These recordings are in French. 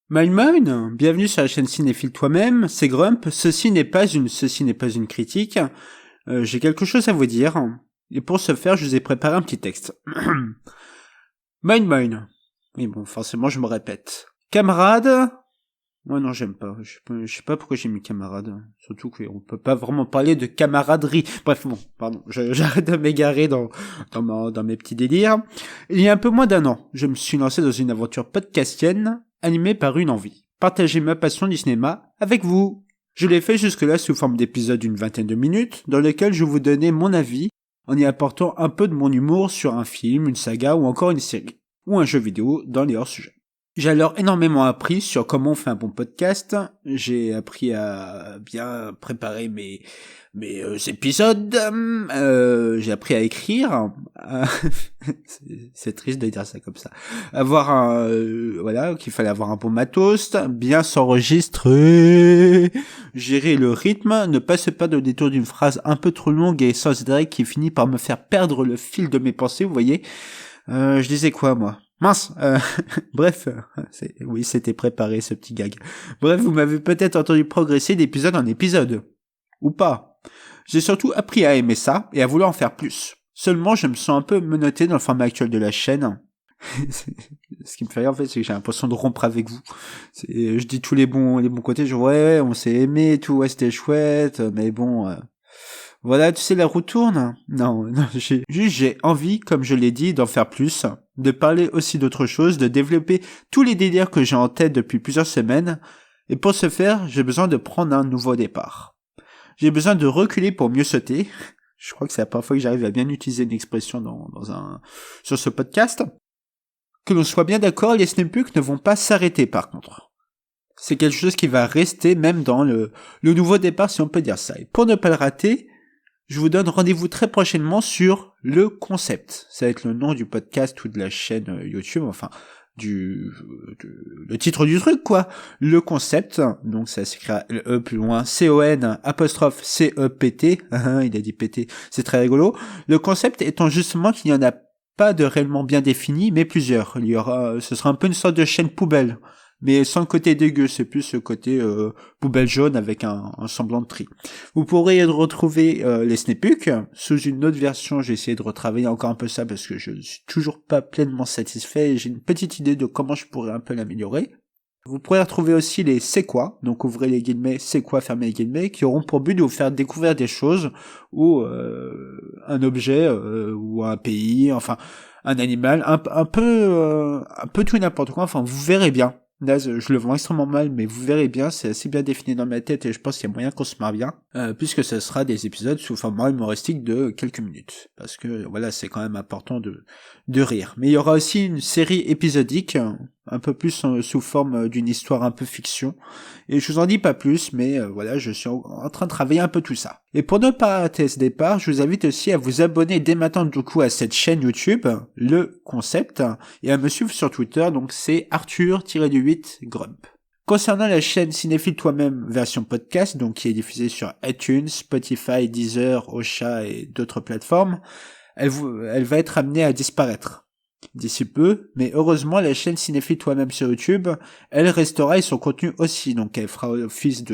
Moin, bienvenue sur la chaîne Cinéphile Toi-même, c'est Grump, ceci n'est pas une critique, j'ai quelque chose à vous dire, et pour ce faire je vous ai préparé un petit texte. Moin. Oui bon, forcément je me répète. Camarade. Moi non j'aime pas, je sais pas pourquoi j'ai mis camarade, surtout qu'on peut pas vraiment parler de camaraderie. Bref bon, pardon, j'arrête de m'égarer dans mes petits délires. Il y a un peu moins d'un an, je me suis lancé dans une aventure podcastienne, animée par une envie. Partager ma passion du cinéma avec vous. Je l'ai fait jusque-là sous forme d'épisodes d'une 20aine de minutes, dans lesquels je vous donnais mon avis, en y apportant un peu de mon humour sur un film, une saga ou encore une série, ou un jeu vidéo dans les hors-sujets. J'ai alors énormément appris sur comment on fait un bon podcast. J'ai appris à bien préparer mes épisodes. J'ai appris à écrire. C'est triste de dire ça comme ça. Qu'il fallait avoir un bon matos, bien s'enregistrer, gérer le rythme, ne pas se perdre au détour d'une phrase un peu trop longue et sans intérêt qui finit par me faire perdre le fil de mes pensées. Vous voyez, je disais quoi moi? Mince, bref, c'était préparé ce petit gag. Bref, vous m'avez peut-être entendu progresser d'épisode en épisode. Ou pas. J'ai surtout appris à aimer ça et à vouloir en faire plus. Seulement, je me sens un peu menotté dans le format actuel de la chaîne. Ce qui me fait rire en fait, c'est que j'ai l'impression de rompre avec vous. Je dis tous les bons côtés, ouais, on s'est aimé et tout, ouais, c'était chouette, mais bon... Voilà, tu sais, la roue tourne. Non, j'ai envie, comme je l'ai dit, d'en faire plus, de parler aussi d'autres choses, de développer tous les délires que j'ai en tête depuis plusieurs semaines, et pour ce faire, j'ai besoin de prendre un nouveau départ. J'ai besoin de reculer pour mieux sauter. Je crois que c'est la première fois que j'arrive à bien utiliser une expression sur ce podcast. Que l'on soit bien d'accord, les sneakpeaks ne vont pas s'arrêter par contre. C'est quelque chose qui va rester même dans le nouveau départ, si on peut dire ça. Et pour ne pas le rater, je vous donne rendez-vous très prochainement sur Le Concept. Ça va être le nom du podcast ou de la chaîne YouTube, enfin, le titre du truc, quoi. Le Concept. Donc, ça s'écrit le E plus loin, C-O-N, apostrophe C-E-P-T. Il a dit P-T. C'est très rigolo. Le concept étant justement qu'il n'y en a pas de réellement bien défini, mais plusieurs. Ce sera un peu une sorte de chaîne poubelle. Mais sans le côté dégueu, c'est plus ce côté poubelle jaune avec un semblant de tri. Vous pourrez retrouver les sneakpeaks sous une autre version. J'ai essayé de retravailler encore un peu ça parce que je ne suis toujours pas pleinement satisfait et j'ai une petite idée de comment je pourrais un peu l'améliorer. Vous pourrez retrouver aussi les c'est quoi, donc ouvrez les guillemets, c'est quoi, fermez les guillemets, qui auront pour but de vous faire découvrir des choses ou un objet ou un pays, enfin un animal, un peu tout et n'importe quoi. Enfin, vous verrez bien. Là, je le vends extrêmement mal, mais vous verrez bien, c'est assez bien défini dans ma tête et je pense qu'il y a moyen qu'on se marre bien, puisque ce sera des épisodes sous format humoristique de quelques minutes, parce que voilà, c'est quand même important de rire. Mais il y aura aussi une série épisodique, un peu plus sous forme d'une histoire un peu fiction, et je vous en dis pas plus, mais voilà, je suis en train de travailler un peu tout ça. Et pour ne pas rater ce départ, je vous invite aussi à vous abonner dès maintenant du coup à cette chaîne YouTube, Le Concept, et à me suivre sur Twitter, donc c'est Arthur-8 Grump. Concernant la chaîne Cinéphile Toi-même version podcast, donc qui est diffusée sur iTunes, Spotify, Deezer, Ocha et d'autres plateformes, elle va être amenée à disparaître d'ici peu, mais heureusement la chaîne Cinéphile Toi-même sur YouTube, elle restera et son contenu aussi, donc elle fera office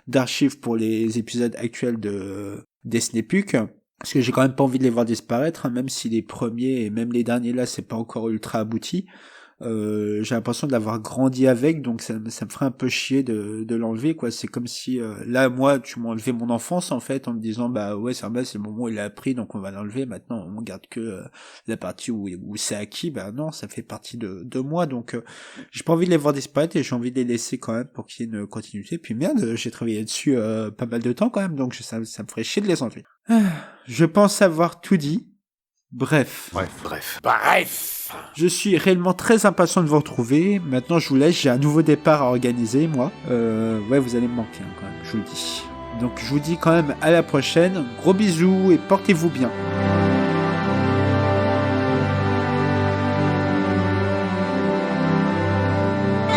d'archive pour les épisodes actuels des sneakpeaks, parce que j'ai quand même pas envie de les voir disparaître, même si les premiers et même les derniers là c'est pas encore ultra abouti. J'ai l'impression de l'avoir grandi avec, donc ça me ferait un peu chier de l'enlever, quoi. C'est comme si là moi tu m'as enlevé mon enfance en fait en me disant bah ouais c'est le moment où il a appris donc on va l'enlever, maintenant on garde que la partie où c'est acquis. Bah non, ça fait partie de moi, donc j'ai pas envie de les voir disparaître et j'ai envie de les laisser quand même pour qu'il y ait une continuité. Puis merde, j'ai travaillé dessus pas mal de temps quand même, donc ça me ferait chier de les enlever. Je pense avoir tout dit. Bref. Je suis réellement très impatient de vous retrouver. Maintenant, je vous laisse. J'ai un nouveau départ à organiser, moi. Ouais, vous allez me manquer, quand même, je vous le dis. Donc, je vous dis quand même à la prochaine. Gros bisous et portez-vous bien.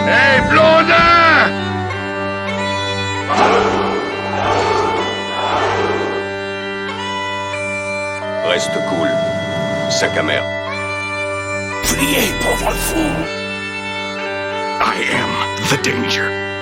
Hey, Blondin! Reste cool. Sac à merde. Pliez, pauvre fou! I am the danger.